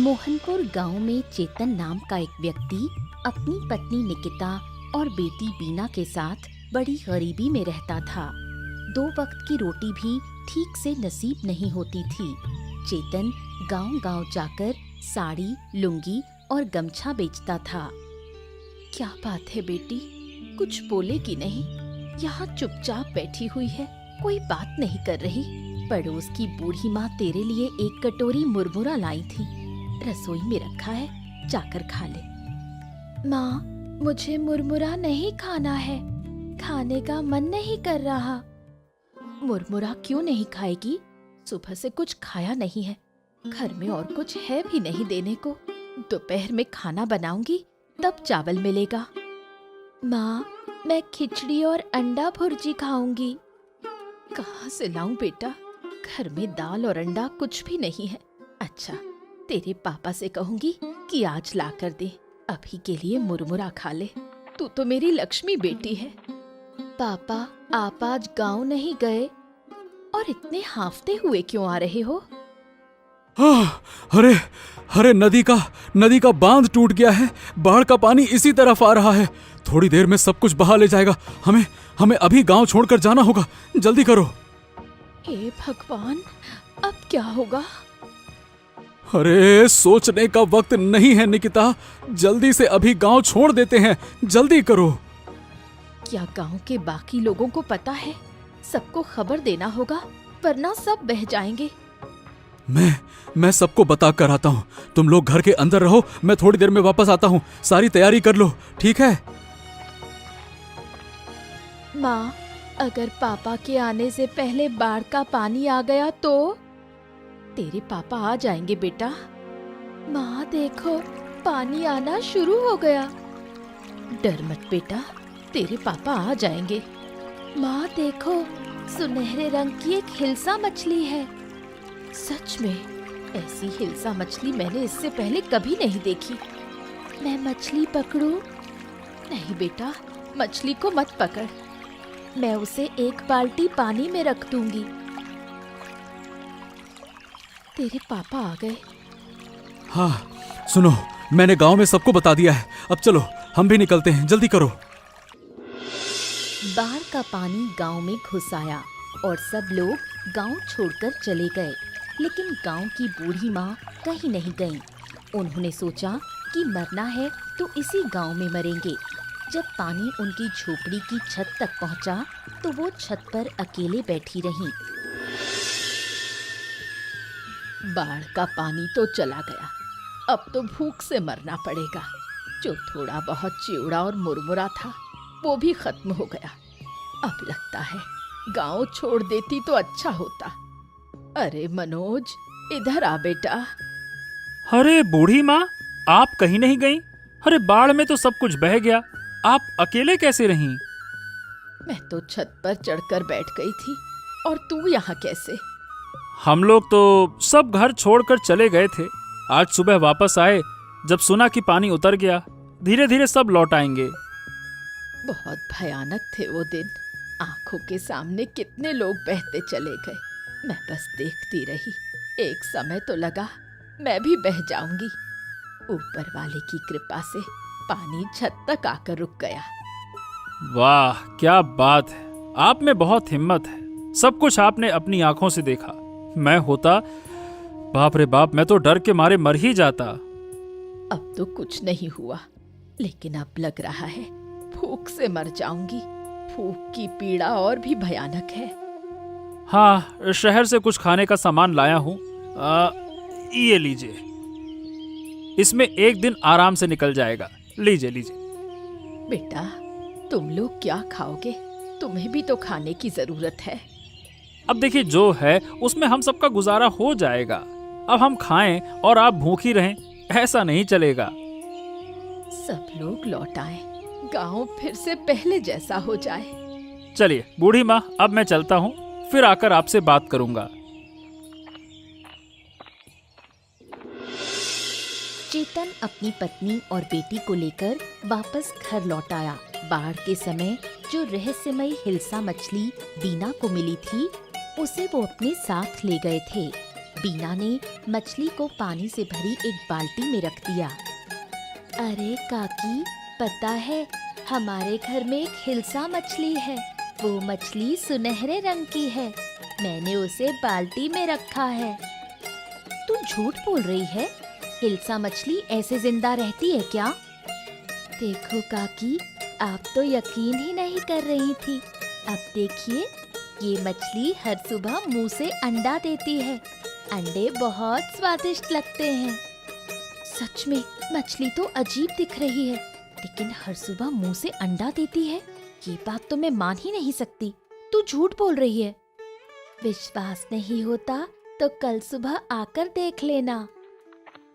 मोहनपुर गांव में चेतन नाम का एक व्यक्ति अपनी पत्नी निकिता और बेटी बीना के साथ बड़ी गरीबी में रहता था। 2 वक्त की रोटी भी ठीक से नसीब नहीं होती थी। चेतन गांव-गांव जाकर साड़ी, लुंगी और गमछा बेचता था। क्या बात है बेटी, कुछ बोलेगी नहीं? यहाँ चुपचाप बैठी हुई है, कोई बात नहीं कर रही। पड़ोस की बूढ़ी माँ तेरे लिए एक कटोरी मुरमुरा लाई थी, रसोई में रखा है, जाकर खा ले। माँ, मुझे मुरमुरा नहीं खाना है, खाने का मन नहीं कर रहा। मुरमुरा क्यों नहीं खाएगी? सुबह से कुछ खाया नहीं है, घर में और कुछ है भी नहीं देने को। दोपहर में खाना बनाऊंगी तब चावल मिलेगा। माँ, मैं खिचड़ी और अंडा भुर्जी खाऊंगी। कहाँ से लाऊं बेटा, घर में दाल और अंडा कुछ भी नहीं है। अच्छा, तेरे पापा से कहूंगी कि आज ला कर दे, अभी के लिए मुरमुरा खा ले। तू तो मेरी लक्ष्मी बेटी है। पापा, आप आज गांव नहीं गए और इतने हांफते हुए क्यों आ रहे हो? अरे नदी का बांध टूट गया है। बाढ़ का पानी इसी तरफ आ रहा है। थोड़ी देर में सब कुछ बहा ले जाएगा। हमें अभी गांव छोड़कर जाना होगा। जल्दी करो। हे भगवान, अब क्या होगा? अरे सोचने का वक्त नहीं है निकिता, जल्दी से अभी गांव छोड़ देते हैं। जल्दी करो। क्या गांव के बाकी लोगों को पता है? सबको खबर देना होगा, वरना सब बह जाएंगे। मैं सबको बता कर आता हूँ। तुम लोग घर के अंदर रहो, मैं थोड़ी देर में वापस आता हूँ। सारी तैयारी कर लो, ठीक है? माँ, अगर पापा के आने से पहले बाढ़ का पानी आ गया तो? तेरे पापा आ जाएंगे बेटा। माँ देखो, पानी आना शुरू हो गया। डर मत बेटा, तेरे पापा आ जाएंगे। माँ देखो, सुनहरे रंग की एक हिल्सा मछली है। सच में, ऐसी हिल्सा मछली मैंने इससे पहले कभी नहीं देखी। मैं मछली पकड़ूं? नहीं बेटा, मछली को मत पकड़, मैं उसे एक बाल्टी पानी में रख दूंगी। तेरे पापा आ गए। हाँ सुनो, मैंने गांव में सबको बता दिया है। अब चलो, हम भी निकलते हैं, जल्दी करो। बाढ़ का पानी गांव में घुस आया और सब लोग गांव छोड़कर चले गए। लेकिन गांव की बूढ़ी माँ कहीं नहीं गईं। उन्होंने सोचा कि मरना है तो इसी गांव में मरेंगे। जब पानी उनकी झोपड़ी की छत तक पहुंचा तो वो छत पर अकेले बैठी रहीं। बाढ़ का पानी तो चला गया, अब तो भूख से मरना पड़ेगा। जो थोड़ा बहुत चिवड़ा और मुरमुरा था वो भी खत्म हो गया। अब लगता है गांव छोड़ देती तो अच्छा होता। अरे मनोज, इधर आ बेटा। अरे बूढ़ी माँ, आप कहीं नहीं गईं? अरे बाढ़ में तो सब कुछ बह गया, आप अकेले कैसे रहीं? मैं तो छत पर चढ़कर बैठ गई थी, और तू यहाँ कैसे? हम लोग तो सब घर छोड़कर चले गए थे। आज सुबह वापस आए, जब सुना कि पानी उतर गया। धीरे धीरे सब लौट आएंगे। बहुत भयानक थे वो दिन। आंखों के सामने कितने लोग बहते चले गए। मैं बस देखती रही। एक समय तो लगा मैं भी बह जाऊंगी। ऊपर वाले की कृपा से पानी छत तक आकर रुक गया। वाह, क्या बात है! आप में बहुत हिम्मत है। सब कुछ आपने अपनी आंखों से देखा। मैं होता, बाप रे बाप, मैं तो डर के मारे मर ही जाता। अब तो कुछ नहीं हुआ, लेकिन अब लग रहा है भूख से मर जाऊंगी। भूख की पीड़ा और भी भयानक है। हाँ, शहर से कुछ खाने का सामान लाया हूँ। ये लीजिए, इसमें एक दिन आराम से निकल जाएगा। लीजिए लीजिए। बेटा, तुम लोग क्या खाओगे? तुम्हें भी तो खाने की जरूरत है। अब देखिए, जो है उसमें हम सबका गुजारा हो जाएगा। अब हम खाएं और आप भूखी रहें, ऐसा नहीं चलेगा। सब लोग लौट आए, गांव फिर से पहले जैसा हो जाए। चलिए बूढ़ी माँ, अब मैं चलता हूँ, फिर आकर आपसे बात करूंगा। चेतन अपनी पत्नी और बेटी को लेकर वापस घर लौट आया। बाढ़ के समय जो रहस्यमयी हिल्सा मछली बीना को मिली थी, उसे वो अपने साथ ले गए थे। बीना ने मछली को पानी से भरी एक बाल्टी में रख दिया। अरे काकी, पता है हमारे घर में एक हिल्सा मछली है। वो मछली सुनहरे रंग की है। मैंने उसे बाल्टी में रखा है। तू झूठ बोल रही है? हिल्सा मछली ऐसे जिंदा रहती है क्या? देखो काकी, आप तो यकीन ही नहीं कर रही थी। अब देखिए, ये मछली हर सुबह मुंह से अंडा देती है। अंडे बहुत स्वादिष्ट लगते हैं। सच में मछली तो अजीब दिख रही है, लेकिन हर सुबह मुंह से अंडा देती है। ये बात तो मैं मान ही नहीं सकती। तू झूठ बोल रही है। विश्वास नहीं होता तो कल सुबह आकर देख लेना।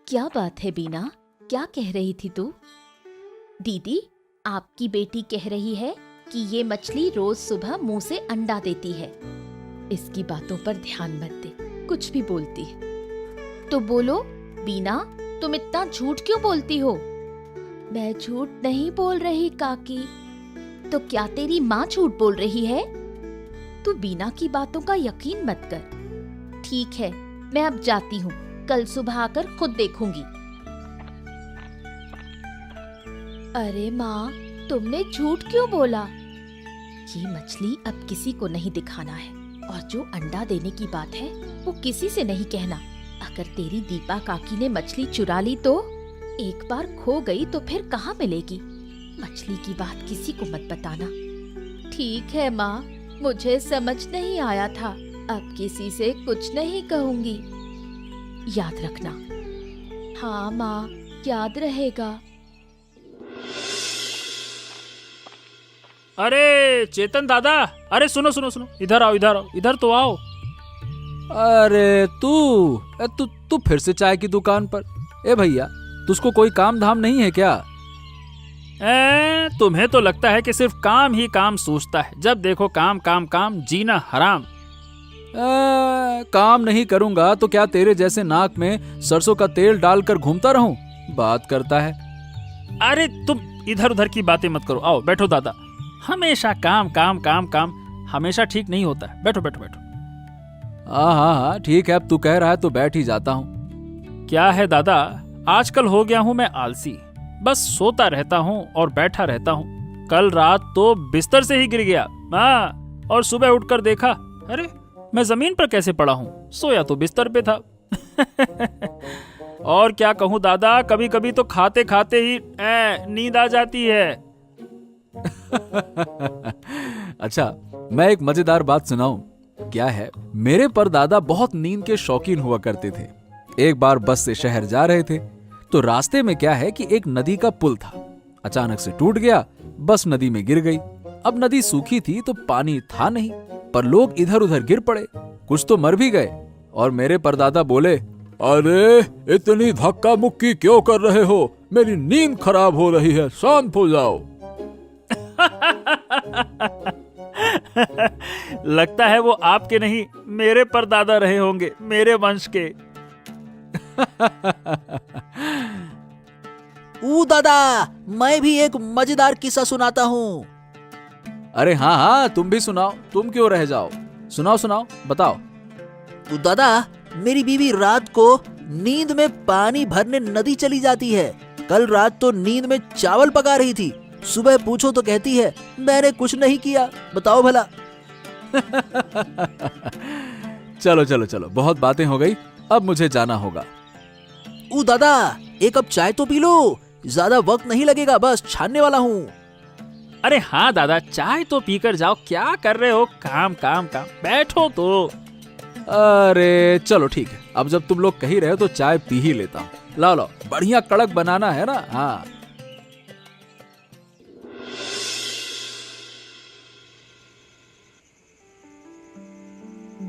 क्या बात है बीना, क्या कह रही थी तू? दीदी, आपकी बेटी कह रही है कि ये मछली रोज सुबह मुंह से अंडा देती है। इसकी बातों पर ध्यान मत दे, कुछ भी बोलती है। तो बोलो बीना, तुम इतना झूठ क्यों बोलती हो? मैं झूठ नहीं बोल रही काकी। तो क्या तेरी माँ झूठ बोल रही है? तू बीना की बातों का यकीन मत कर। ठीक है, मैं अब जाती हूँ। कल सुबह आकर खुद देखूंगी। अरे माँ, तुमने झूठ क्यों बोला? ये मछली अब किसी को नहीं दिखाना है, और जो अंडा देने की बात है वो किसी से नहीं कहना। अगर तेरी दीपा काकी ने मछली चुरा ली तो? एक बार खो गई तो फिर कहाँ मिलेगी? मछली की बात किसी को मत बताना। ठीक है माँ, मुझे समझ नहीं आया था। अब किसी से कुछ नहीं कहूंगी। याद रखना। हाँ माँ, याद रहेगा। अरे चेतन दादा, अरे सुनो सुनो सुनो, इधर आओ इधर आओ, इधर तो आओ। अरे तू फिर से चाय की दुकान पर? ए भैया, तुझको कोई काम धाम नहीं है क्या? तुम्हें तो लगता है कि सिर्फ काम ही काम सोचता है। जब देखो काम काम काम, जीना हराम। काम नहीं करूंगा तो क्या तेरे जैसे नाक में सरसों का तेल डालकर घूमता रहूं? बात करता है। अरे तुम इधर उधर की बातें मत करो, आओ बैठो दादा। हमेशा काम काम काम काम हमेशा ठीक नहीं होता है। बैठो बैठो बैठो। हाँ, ठीक है, अब तू कह रहा है तो बैठ ही जाता हूँ। क्या है दादा, आजकल हो गया हूँ मैं आलसी। बस सोता रहता हूँ और बैठा रहता हूँ। कल रात तो बिस्तर से ही गिर गया। हाँ, और सुबह उठकर देखा, अरे मैं जमीन पर कैसे पड़ा हूँ? सोया तो बिस्तर पे था। और क्या कहूँ दादा, कभी कभी तो खाते खाते ही नींद आ जाती है। अच्छा, मैं एक मजेदार बात सुनाऊं? क्या है, मेरे परदादा बहुत नींद के शौकीन हुआ करते थे। एक बार बस से शहर जा रहे थे तो रास्ते में क्या है कि एक नदी का पुल था। अचानक से टूट गया, बस नदी में गिर गई। अब नदी सूखी थी तो पानी था नहीं, पर लोग इधर उधर गिर पड़े, कुछ तो मर भी गए। और मेरे परदादा बोले, अरे इतनी धक्का मुक्की क्यों कर रहे हो? मेरी नींद खराब हो रही है, शांत हो जाओ। लगता है वो आपके नहीं, मेरे परदादा रहे होंगे, मेरे वंश के। दादा, मैं भी एक मजेदार किस्सा सुनाता हूँ। अरे हाँ, तुम भी सुनाओ, तुम क्यों रह जाओ? सुनाओ सुनाओ, बताओ। दादा, मेरी बीवी रात को नींद में पानी भरने नदी चली जाती है। कल रात तो नींद में चावल पका रही थी। सुबह पूछो तो कहती है मैंने कुछ नहीं किया। बताओ भला। चलो चलो चलो, बहुत बातें हो गई, अब मुझे जाना होगा। दादा, एक कप चाय तो पी लो, ज्यादा वक्त नहीं लगेगा, बस छानने वाला हूँ। अरे हाँ दादा, चाय तो पीकर जाओ, क्या कर रहे हो? काम काम काम, बैठो तो। अरे चलो ठीक है, अब जब तुम लोग कह रहे हो तो चाय पी ही लेता हूँ। लाओ लाओ, बढ़िया कड़क बनाना है ना। हाँ।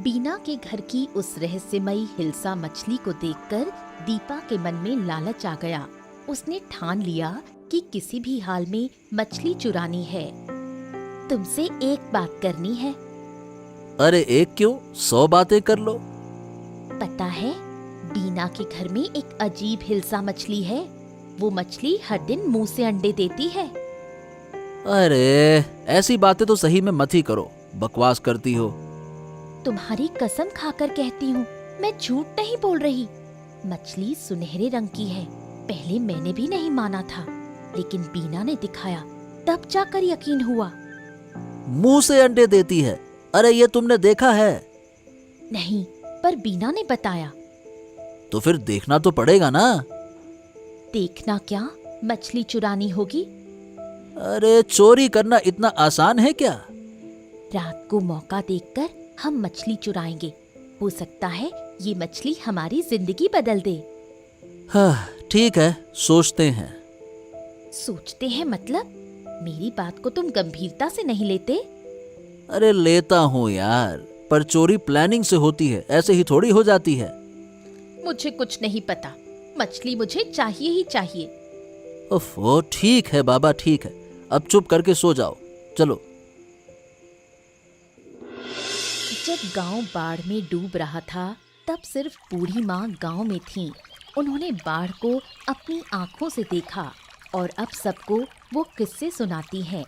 बीना के घर की उस रहस्यमयी हिल्सा मछली को देखकर दीपा के मन में लालच आ गया। उसने ठान लिया कि किसी भी हाल में मछली चुरानी है। तुमसे एक बात करनी है। अरे एक क्यों, 100 बातें कर लो। पता है, बीना के घर में एक अजीब हिल्सा मछली है। वो मछली हर दिन मुंह से अंडे देती है। अरे ऐसी बातें तो सही में मत ही करो, बकवास करती हो। तुम्हारी कसम खाकर कहती हूँ, मैं झूठ नहीं बोल रही। मछली सुनहरे रंग की है। पहले मैंने भी नहीं माना था, लेकिन बीना ने दिखाया, तब जाकर यकीन हुआ। मुंह से अंडे देती है। अरे ये तुमने देखा है? नहीं, पर बीना ने बताया। तो फिर देखना तो पड़ेगा ना। देखना क्या, मछली चुरानी होगी। अरे चोरी करना इतना आसान है क्या? रात को मौका देखकर हम मछली चुराएंगे। हो सकता है ये मछली हमारी जिंदगी बदल दे। हाँ ठीक है, सोचते हैं। सोचते हैं मतलब? मेरी बात को तुम गंभीरता से नहीं लेते? अरे लेता हूँ यार, पर चोरी प्लानिंग से होती है, ऐसे ही थोड़ी हो जाती है। मुझे कुछ नहीं पता। मछली मुझे चाहिए ही चाहिए। ओफो, ठीक है बाबा, ठीक है। अब चुप करके सो जाओ, चलो। जब गांव बाढ़ में डूब रहा था, तब सिर्फ बूढ़ी माँ गांव में थीं। उन्होंने बाढ़ को अपनी आंखों से देखा और अब सबको वो किस्से सुनाती हैं।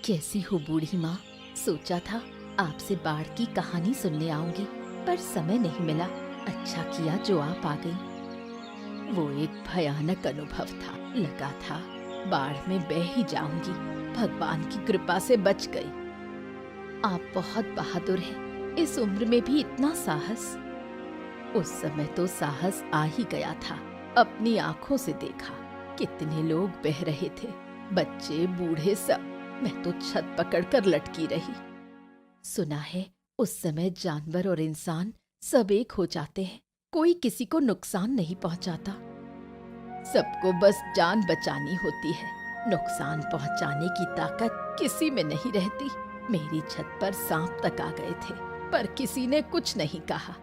कैसी हो बूढ़ी माँ? सोचा था आपसे बाढ़ की कहानी सुनने आऊंगी, पर समय नहीं मिला। अच्छा किया जो आप आ गई। वो एक भयानक अनुभव था। लगा था बाढ़ में बह ही जाऊंगी। भगवान की कृपा से बच गई। आप बहुत बहादुर हैं। इस उम्र में भी इतना साहस। उस समय तो साहस आ ही गया था। अपनी आंखों से देखा कितने लोग बह रहे थे, बच्चे बूढ़े सब। मैं तो छत पकड़कर लटकी रही। सुना है उस समय जानवर और इंसान सब एक हो जाते हैं। कोई किसी को नुकसान नहीं पहुंचाता। सबको बस जान बचानी होती है। नुकसान पहुंचाने की ताकत किसी में नहीं रहती। मेरी छत पर सांप तक आ गए थे, पर किसी ने कुछ नहीं कहा।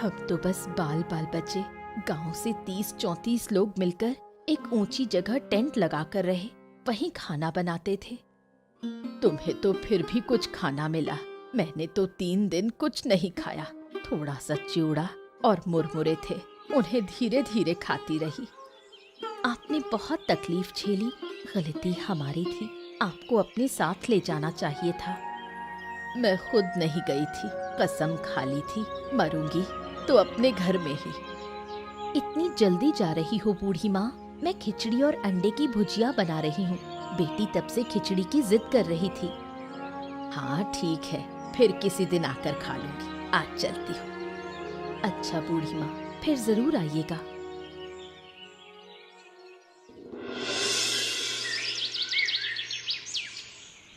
हम तो बस बाल बाल बचे। गांव से 30-34 लोग मिलकर एक ऊंची जगह टेंट लगाकर रहे। वहीं खाना बनाते थे। तुम्हें तो फिर भी कुछ खाना मिला। मैंने तो 3 दिन कुछ नहीं खाया। थोड़ा सा चिवड़ा और मुरमुरे थे, उन्हें धीरे धीरे खाती रही। आपने बहुत तकलीफ झेली। गलती हमारी थी। आपको अपने साथ ले जाना चाहिए था। मैं खुद नहीं गई थी। कसम खा ली थी, मरूंगी तो अपने घर में ही। इतनी जल्दी जा रही हो बूढ़ी माँ? मैं खिचड़ी और अंडे की भुजिया बना रही हूँ। बेटी तब से खिचड़ी की जिद कर रही थी। हाँ ठीक है, फिर किसी दिन आकर खा लूंगी। आज चलती हूँ। अच्छा बूढ़ी माँ, फिर जरूर आइएगा।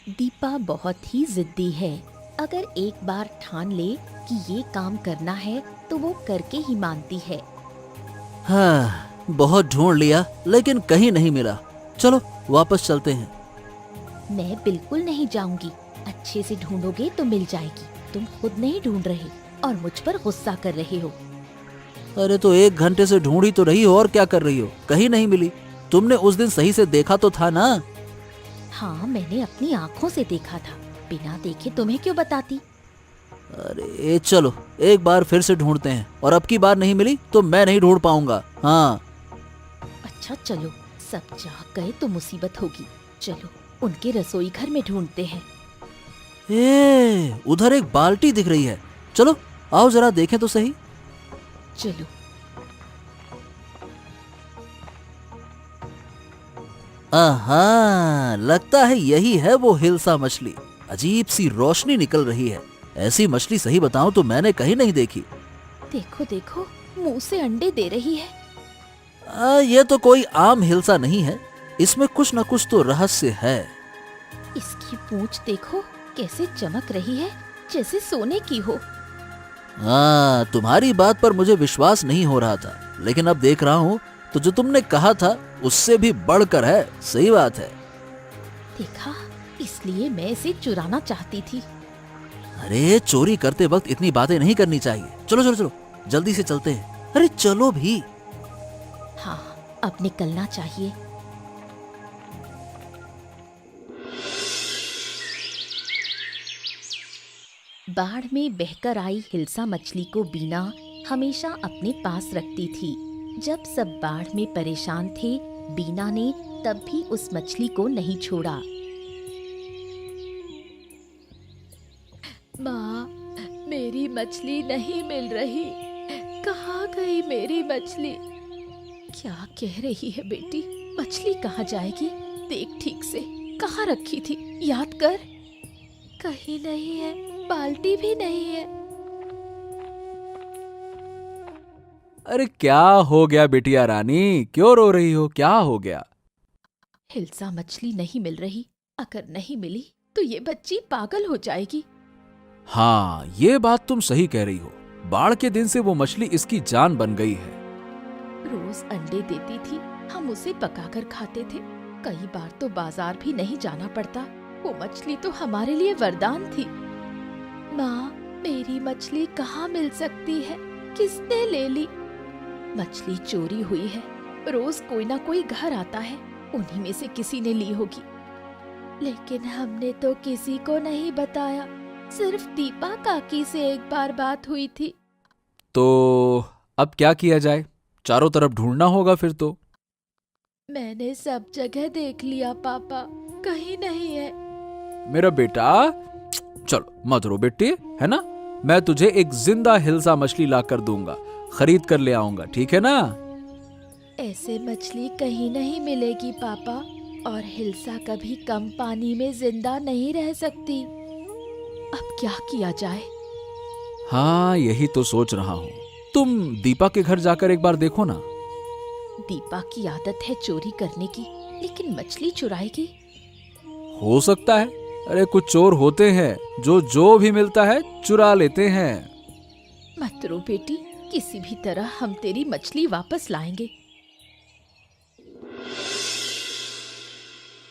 दीपा बहुत ही जिद्दी है। अगर एक बार ठान ले कि ये काम करना है तो वो करके ही मानती है। हाँ, बहुत ढूंढ लिया लेकिन कहीं नहीं मिला। चलो वापस चलते हैं। मैं बिल्कुल नहीं जाऊंगी। अच्छे से ढूंढोगे तो मिल जाएगी। तुम खुद नहीं ढूंढ रहे और मुझ पर गुस्सा कर रहे हो। अरे तो 1 घंटे से ढूंढी तो रही हो, और क्या कर रही हो? कहीं नहीं मिली। तुमने उस दिन सही से देखा तो था ना? हाँ, मैंने अपनी आँखों से देखा था। बिना देखे तुम्हें क्यों बताती? अरे चलो एक बार फिर से ढूंढते हैं, और अब की बार नहीं मिली तो मैं नहीं ढूंढ पाऊंगा। हाँ अच्छा चलो, सब जाग गए तो मुसीबत होगी। चलो उनके रसोई घर में ढूंढते हैं। उधर एक बाल्टी दिख रही है। चलो आओ जरा देखें तो सही। चलो। आहा, लगता है यही है वो हिल्सा मछली। अजीब सी रोशनी निकल रही है। ऐसी मछली सही बताऊं तो मैंने कहीं नहीं देखी। देखो देखो, मुंह से अंडे दे रही है। ये तो कोई आम हिल्सा नहीं है। इसमें कुछ न कुछ तो रहस्य है। इसकी पूंछ देखो कैसे चमक रही है, जैसे सोने की हो। तुम्हारी बात पर मुझे विश्वास नहीं हो रहा था, लेकिन अब देख रहा हूँ तो जो तुमने कहा था उससे भी बढ़कर है। सही बात है। देखा, इसलिए मैं इसे चुराना चाहती थी। अरे चोरी करते वक्त इतनी बातें नहीं करनी चाहिए। चलो चलो चलो, जल्दी से चलते हैं। अरे चलो भी। हाँ, अब निकलना चाहिए। बाढ़ में बहकर आई हिल्सा मछली को बीना हमेशा अपने पास रखती थी। जब सब बाढ़ में परेशान थे, बीना ने तब भी उस मछली को नहीं छोड़ा। माँ, मेरी मछली नहीं मिल रही। कहाँ गई मेरी मछली? क्या कह रही है बेटी? मछली कहाँ जाएगी? देख ठीक से, कहाँ रखी थी? याद कर। कहीं नहीं है, बाल्टी भी नहीं है। अरे क्या हो गया बिटिया रानी, क्यों रो रही हो? क्या हो गया? हिल्सा मछली नहीं मिल रही। अगर नहीं मिली तो ये बच्ची पागल हो जाएगी। हाँ, ये बात तुम सही कह रही हो। बाढ़ के दिन से वो मछली इसकी जान बन गई है। रोज अंडे देती थी, हम उसे पकाकर खाते थे। कई बार तो बाजार भी नहीं जाना पड़ता। वो मछली तो हमारे लिए वरदान थी। माँ, मेरी मछली कहाँ मिल सकती है? किसने ले ली? मछली चोरी हुई है। रोज कोई ना कोई घर आता है, उन्हीं में से किसी ने ली होगी। लेकिन हमने तो किसी को नहीं बताया। सिर्फ दीपा काकी से एक बार बात हुई थी। तो अब क्या किया जाए? चारों तरफ ढूंढना होगा फिर तो। मैंने सब जगह देख लिया पापा, कहीं नहीं है। मेरा बेटा, चलो मत रो बेटी, है ना? मैं तुझे एक जिंदा हिल्सा मछली ला कर दूंगा, खरीद कर ले आऊंगा, ठीक है ना? ऐसे मछली कहीं नहीं मिलेगी पापा, और हिल्सा कभी कम पानी में जिंदा नहीं रह सकती। अब क्या किया जाए? हाँ, यही तो सोच रहा हूँ। तुम दीपा के घर जाकर एक बार देखो ना। दीपा की आदत है चोरी करने की, लेकिन मछली चुराएगी? हो सकता है। अरे कुछ चोर होते हैं जो भी मिलता है चुरा लेते हैं। मत रो बेटी, किसी भी तरह हम तेरी मछली वापस लाएंगे।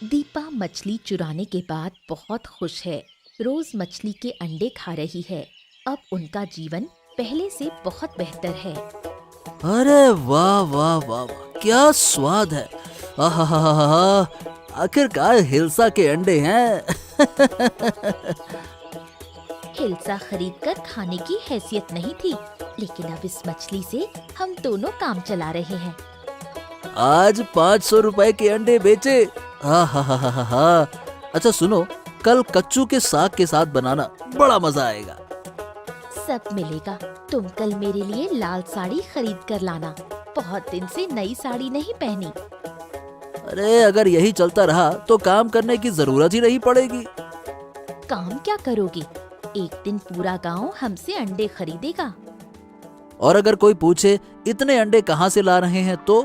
दीपा मछली चुराने के बाद बहुत खुश है। रोज मछली के अंडे खा रही है। अब उनका जीवन पहले से बहुत बेहतर है। अरे वाह वाह वाह वाह, क्या स्वाद है। आहा, आखिरकार हिल्सा के अंडे हैं। हिल्सा खरीदकर खाने की हैसियत नहीं थी, लेकिन अब इस मछली से हम दोनों काम चला रहे हैं। आज 500 रुपए के अंडे बेचे। हा। अच्छा सुनो, कल कच्चू के साग के साथ बनाना, बड़ा मजा आएगा। सब मिलेगा। तुम कल मेरे लिए लाल साड़ी खरीद कर लाना। बहुत दिन से नई साड़ी नहीं पहनी। अरे अगर यही चलता रहा तो काम करने की जरूरत ही नहीं पड़ेगी। काम क्या करोगे? एक दिन पूरा गांव हमसे अंडे खरीदेगा। और अगर कोई पूछे इतने अंडे कहाँ से ला रहे हैं तो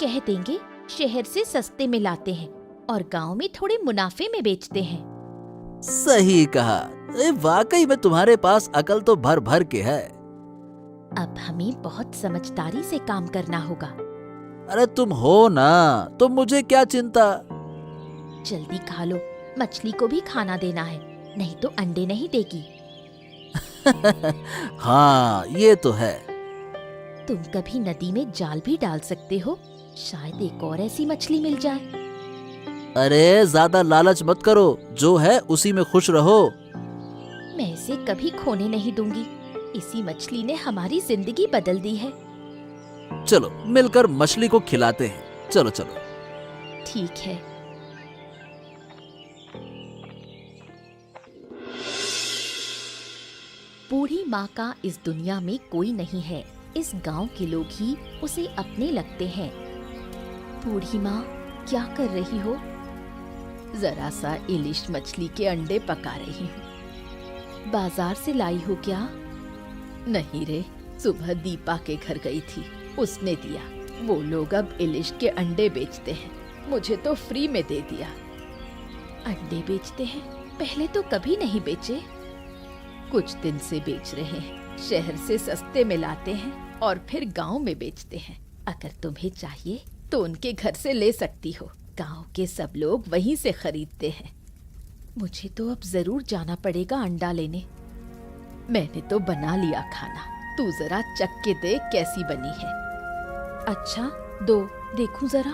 कह देंगे शहर से सस्ते में लाते हैं और गांव में थोड़े मुनाफे में बेचते हैं। सही कहा। वाकई में तुम्हारे पास अकल तो भर भर के है। अब हमें बहुत समझदारी से काम करना होगा। अरे तुम हो ना, तो मुझे क्या चिंता। जल्दी खा लो, मछली को भी खाना देना है, नहीं तो अंडे नहीं देगी। हाँ ये तो है। तुम कभी नदी में जाल भी डाल सकते हो, शायद एक और ऐसी मछली मिल जाए। अरे ज्यादा लालच मत करो, जो है उसी में खुश रहो। मैं इसे कभी खोने नहीं दूंगी। इसी मछली ने हमारी जिंदगी बदल दी है। चलो मिलकर मछली को खिलाते हैं। चलो चलो। ठीक है। बूढ़ी माँ का इस दुनिया में कोई नहीं है। इस गांव के लोग ही उसे अपने लगते हैं। बूढ़ी माँ, क्या कर रही हो? जरा सा इलिश मछली के अंडे पका रही हूँ। बाजार से लाई हो क्या? नहीं रे, सुबह दीपा के घर गई थी, उसने दिया। वो लोग अब इलिश के अंडे बेचते हैं, मुझे तो फ्री में दे दिया। अंडे बेचते हैं? पहले तो कभी नहीं बेचे। कुछ दिन से बेच रहे हैं। शहर से सस्ते में लाते हैं और फिर गांव में बेचते हैं। अगर तुम्हें चाहिए तो उनके घर से ले सकती हो। गांव के सब लोग वहीं से खरीदते हैं। मुझे तो अब जरूर जाना पड़ेगा अंडा लेने। मैंने तो बना लिया खाना, तू जरा चख के देख कैसी बनी है। अच्छा दो, देखूं जरा।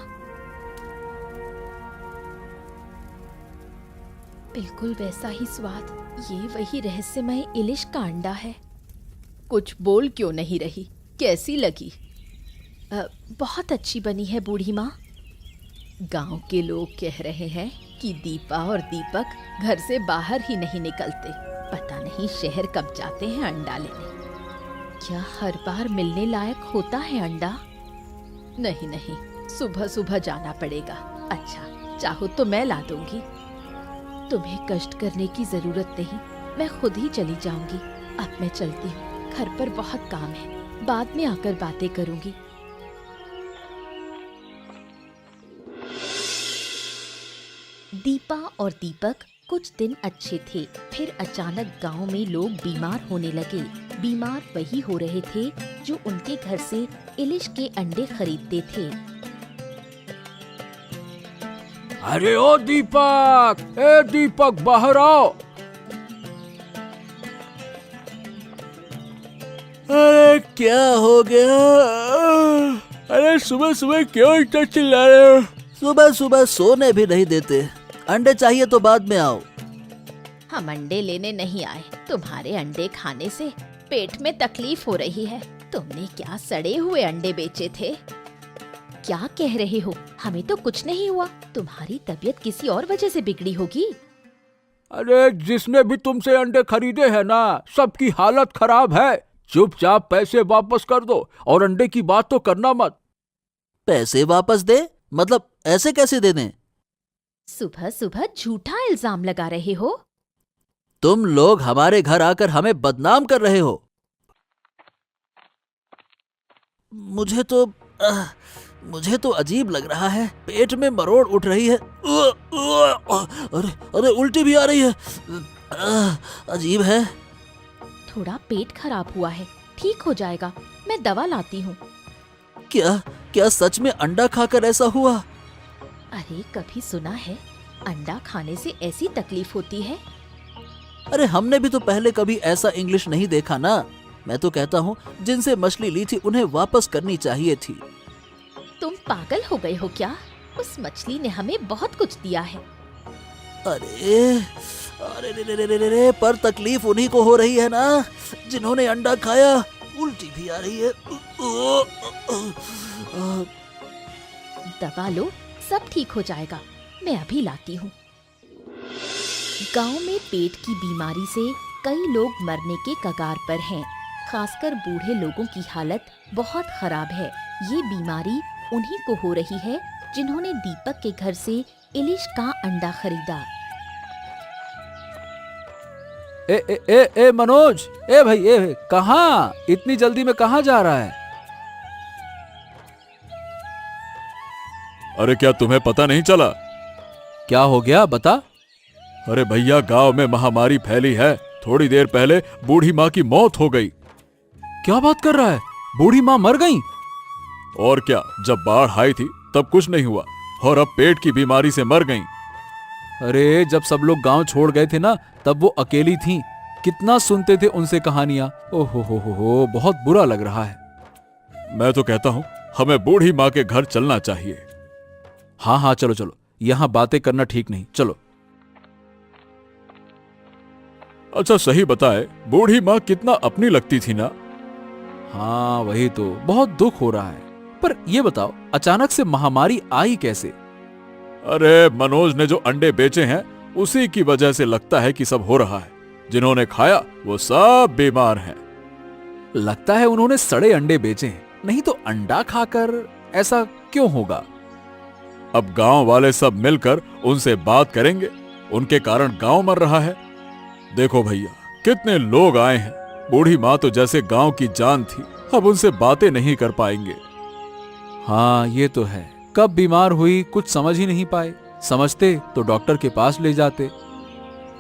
बिल्कुल वैसा ही स्वाद। ये वही रहस्यमय इलिश का अंडा है। कुछ बोल क्यों नहीं रही? कैसी लगी? बहुत अच्छी बनी है बूढ़ी माँ। गांव के लोग कह रहे हैं कि दीपा और दीपक घर से बाहर ही नहीं निकलते। पता नहीं शहर कब जाते हैं अंडा लेने। क्या हर बार मिलने लायक होता है अंडा? नहीं नहीं, सुबह सुबह जाना पड़ेगा। अच्छा, चाहो तो मैं ला दूंगी। तुम्हें कष्ट करने की जरूरत नहीं, मैं खुद ही चली जाऊंगी। अब मैं चलती हूँ, घर पर बहुत काम है, बाद में आकर बातें करूंगी। दीपा और दीपक कुछ दिन अच्छे थे, फिर अचानक गांव में लोग बीमार होने लगे। बीमार वही हो रहे थे जो उनके घर से इलिश के अंडे खरीदते थे। अरे ओ दीपक, ए दीपक बाहर आओ। अरे क्या हो गया? अरे सुबह सुबह क्यों इतना चिल्ला रहे हो? सुबह सुबह सोने भी नहीं देते। अंडे चाहिए तो बाद में आओ। हम अंडे लेने नहीं आए, तुम्हारे अंडे खाने से पेट में तकलीफ हो रही है। तुमने क्या सड़े हुए अंडे बेचे थे? क्या कह रहे हो? हमें तो कुछ नहीं हुआ, तुम्हारी तबीयत किसी और वजह से बिगड़ी होगी। अरे जिसने भी तुमसे अंडे खरीदे हैं ना, सबकी हालत खराब है। चुपचाप पैसे वापस कर दो और अंडे की बात तो करना मत। पैसे वापस दे? मतलब ऐसे कैसे दे दें? सुबह सुबह झूठा इल्जाम लगा रहे हो। तुम लोग हमारे घर आकर हमें बदनाम कर रहे हो। मुझे तो अजीब लग रहा है। पेट में मरोड़ उठ रही है। अरे अरे उल्टी भी आ रही है। अजीब है। थोड़ा पेट खराब हुआ है, ठीक हो जाएगा। मैं दवा लाती हूँ। क्या सच में अंडा खाकर ऐसा हुआ? अरे कभी सुना है अंडा खाने से ऐसी तकलीफ होती है? अरे हमने भी तो पहले कभी ऐसा इंग्लिश नहीं देखा ना। मैं तो कहता हूँ जिनसे मछली ली थी उन्हें वापस करनी चाहिए थी। तुम पागल हो गए हो क्या? उस मछली ने हमें बहुत कुछ दिया है। अरे अरे रे रे रे रे रे, पर तकलीफ उन्हीं को हो रही है ना जिन्होंने अंडा खाया। उल्टी भी आ रही है। दबा लो, सब ठीक हो जाएगा। मैं अभी लाती हूँ। गांव में पेट की बीमारी से कई लोग मरने के कगार पर हैं। खासकर बूढ़े लोगों की हालत बहुत खराब है। ये बीमारी उन्हीं को हो रही है जिन्होंने दीपक के घर से इलिश का अंडा खरीदा। ए मनोज, ए भाई, कहाँ? इतनी जल्दी में कहाँ जा रहा है? अरे क्या तुम्हें पता नहीं चला? क्या हो गया, बता। अरे भैया, गांव में महामारी फैली है। थोड़ी देर पहले बूढ़ी माँ की मौत हो गई। क्या बात कर रहा है? बूढ़ी माँ मर गई? और क्या, जब बाढ़ आई थी तब कुछ नहीं हुआ और अब पेट की बीमारी से मर गई। अरे जब सब लोग गांव छोड़ गए थे ना, तब वो अकेली थीं। कितना सुनते थे उनसे कहानियां। ओहो हो, बहुत बुरा लग रहा है। मैं तो कहता हूँ हमें बूढ़ी माँ के घर चलना चाहिए। हाँ, चलो चलो, यहाँ बातें करना ठीक नहीं, चलो। अच्छा सही बताए, बूढ़ी माँ कितना अपनी लगती थी ना। हाँ वही तो, बहुत दुख हो रहा है। पर ये बताओ, अचानक से महामारी आई कैसे? अरे मनोज ने जो अंडे बेचे हैं उसी की वजह से लगता है कि सब हो रहा है। जिन्होंने खाया वो सब बीमार हैं। लगता है उन्होंने सड़े अंडे बेचे हैं, नहीं तो अंडा खाकर ऐसा क्यों होगा? अब गांव वाले सब मिलकर उनसे बात करेंगे। उनके कारण गांव मर रहा है। देखो भैया, कितने लोग आए हैं। बूढ़ी माँ तो जैसे गांव की जान थी, अब उनसे बातें नहीं कर पाएंगे। हाँ ये तो है। कब बीमार हुई कुछ समझ ही नहीं पाए। समझते तो डॉक्टर के पास ले जाते।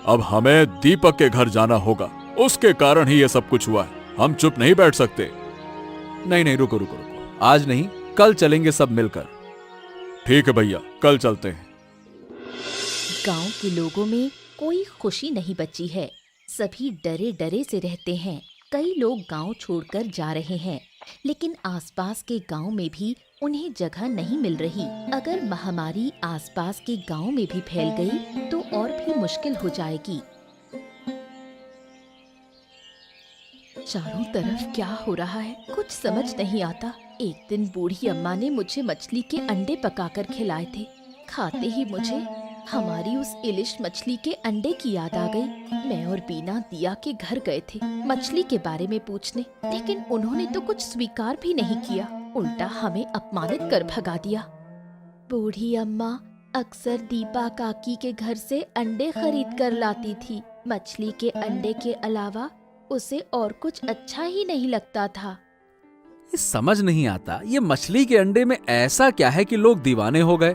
अब हमें दीपक के घर जाना होगा। उसके कारण ही ये सब कुछ हुआ है। हम चुप नहीं बैठ सकते। नहीं, रुको, आज नहीं, कल चलेंगे सब मिलकर। ठीक है भैया, कल चलते हैं। गांव के लोगों में कोई खुशी नहीं बची है। सभी डरे डरे से रहते हैं। कई लोग गांव छोड़कर जा रहे हैं, लेकिन आसपास के गांव में भी उन्हें जगह नहीं मिल रही। अगर महामारी आसपास के गांव में भी फैल गई तो और भी मुश्किल हो जाएगी। चारों तरफ क्या हो रहा है कुछ समझ नहीं आता। एक दिन बूढ़ी अम्मा ने मुझे मछली के अंडे पकाकर खिलाए थे। खाते ही मुझे हमारी उस इलिश मछली के अंडे की याद आ गई। मैं और बीना दिया के घर गए थे मछली के बारे में पूछने, लेकिन उन्होंने तो कुछ स्वीकार भी नहीं किया, उल्टा हमें अपमानित कर भगा दिया। बूढ़ी अम्मा अक्सर दीपा काकी के घर से अंडे खरीद कर लाती थी। मछली के अंडे के अलावा उसे और कुछ अच्छा ही नहीं लगता था। ये समझ नहीं आता, ये मछली के अंडे में ऐसा क्या है कि लोग दीवाने हो गए?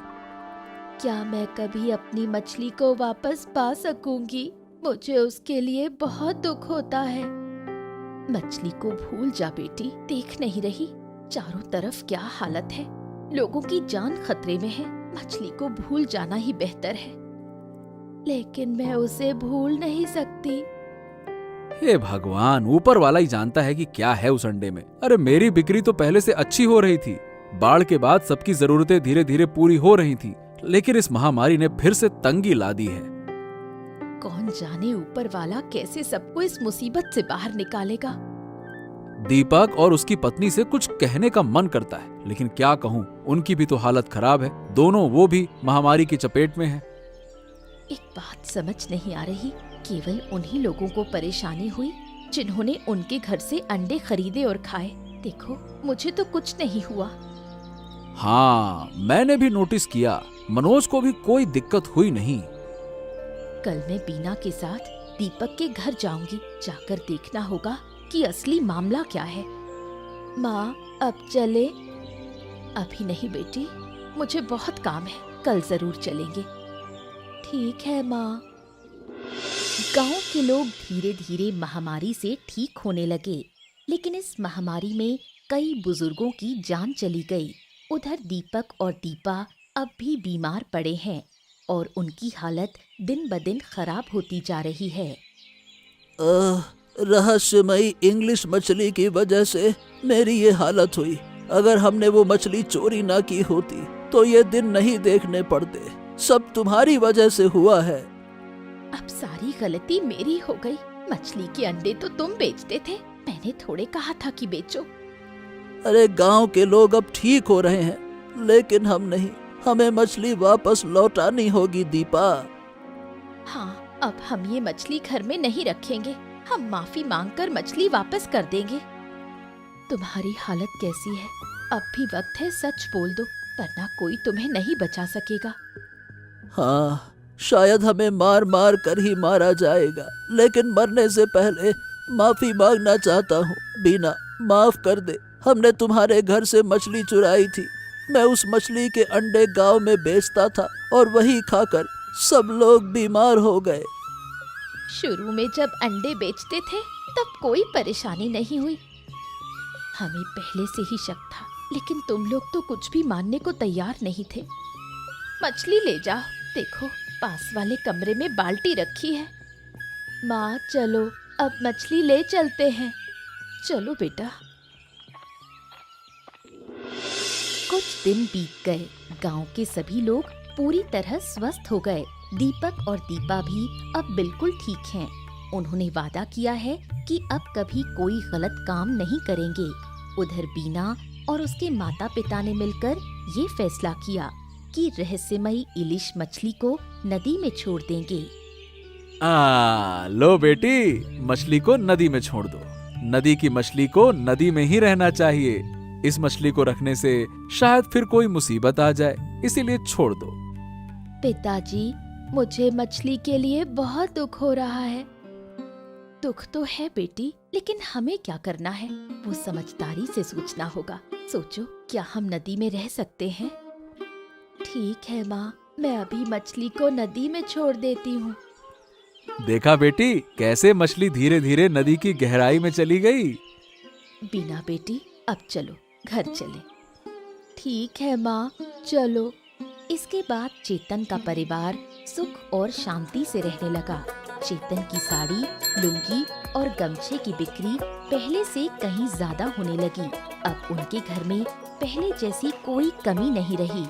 क्या मैं कभी अपनी मछली को वापस पा सकूंगी? मुझे उसके लिए बहुत दुख होता है। मछली को भूल जा बेटी, देख नहीं रही चारों तरफ क्या हालत है, लोगों की जान खतरे में है। मछली को भूल जाना ही बेहतर है। लेकिन मैं उसे भूल नहीं सकती। हे भगवान, ऊपर वाला ही जानता है कि क्या है उस अंडे में। अरे मेरी बिक्री तो पहले से अच्छी हो रही थी, बाढ़ के बाद सबकी जरूरतें धीरे धीरे पूरी हो रही थी, लेकिन इस महामारी ने फिर से तंगी ला दी है। कौन जाने ऊपर वाला कैसे सबको इस मुसीबत से बाहर निकालेगा। दीपक और उसकी पत्नी से कुछ कहने का मन करता है, लेकिन क्या कहूँ, उनकी भी तो हालत खराब है। दोनों वो भी महामारी की चपेट में है। एक बात समझ नहीं आ रही, केवल उन्हीं लोगों को परेशानी हुई जिन्होंने उनके घर से अंडे खरीदे और खाए। देखो मुझे तो कुछ नहीं हुआ। हाँ, मैंने भी नोटिस किया, मनोज को भी कोई दिक्कत हुई नहीं। कल मैं बीना के साथ दीपक के घर जाऊंगी, जाकर देखना होगा कि असली मामला क्या है। माँ अब चले? अभी नहीं बेटी, मुझे बहुत काम है, कल जरूर चलेंगे। ठीक है माँ। गांव के लोग धीरे धीरे महामारी से ठीक होने लगे, लेकिन इस महामारी में कई बुजुर्गों की जान चली गई। उधर दीपक और दीपा अब भी बीमार पड़े हैं और उनकी हालत दिन ब दिन खराब होती जा रही है। रहस्यमयी इंग्लिश मछली की वजह से मेरी ये हालत हुई। अगर हमने वो मछली चोरी ना की होती तो ये दिन नहीं देखने पड़ते। सब तुम्हारी वजह से हुआ है। अब सारी गलती मेरी हो गई। मछली के अंडे तो तुम बेचते थे, मैंने थोड़े कहा था कि बेचो। अरे गांव के लोग अब ठीक हो रहे हैं, लेकिन हम नहीं। हमें मछली वापस लौटानी होगी दीपा। हाँ, अब हम ये मछली घर में नहीं रखेंगे। हम माफी मांगकर मछली वापस कर देंगे। तुम्हारी हालत कैसी है? अब भी वक्त है, सच बोल दो, वरना कोई तुम्हें नहीं बचा सकेगा। हाँ, शायद हमें मार मार कर ही मारा जाएगा, लेकिन मरने से पहले माफी मांगना चाहता हूँ। बीना, माफ कर दे। हमने तुम्हारे घर से मछली चुराई थी। मैं उस मछली के अंडे गांव में बेचता था और वही खाकर सब लोग बीमार हो गए। शुरू में जब अंडे बेचते थे तब कोई परेशानी नहीं हुई। हमें पहले से ही शक था, लेकिन तुम लोग तो कुछ भी मानने को तैयार नहीं थे। मछली ले जाओ, देखो पास वाले कमरे में बाल्टी रखी है। माँ चलो, अब मछली ले चलते हैं। चलो बेटा। कुछ दिन बीत गए। गांव के सभी लोग पूरी तरह स्वस्थ हो गए। दीपक और दीपा भी अब बिल्कुल ठीक हैं। उन्होंने वादा किया है कि अब कभी कोई गलत काम नहीं करेंगे। उधर बीना और उसके माता पिता ने मिलकर ये फैसला किया कि रहस्यमयी इलिश मछली को नदी में छोड़ देंगे। लो बेटी, मछली को नदी में छोड़ दो। नदी की मछली को नदी में ही रहना चाहिए। इस मछली को रखने से शायद फिर कोई मुसीबत आ जाए, इसीलिए छोड़ दो। पिताजी, मुझे मछली के लिए बहुत दुख हो रहा है। दुख तो है बेटी, लेकिन हमें क्या करना है, वो समझदारी से सोचना होगा। सोचो, क्या हम नदी में रह सकते हैं? ठीक है माँ, मैं अभी मछली को नदी में छोड़ देती हूँ। देखा बेटी, कैसे मछली धीरे धीरे नदी की गहराई में चली गई। बीना बेटी, अब चलो घर चले। ठीक है माँ, चलो। इसके बाद चेतन का परिवार सुख और शांति से रहने लगा। चेतन की साड़ी, लुंगी और गमछे की बिक्री पहले से कहीं ज्यादा होने लगी। अब उनके घर में पहले जैसी कोई कमी नहीं रही।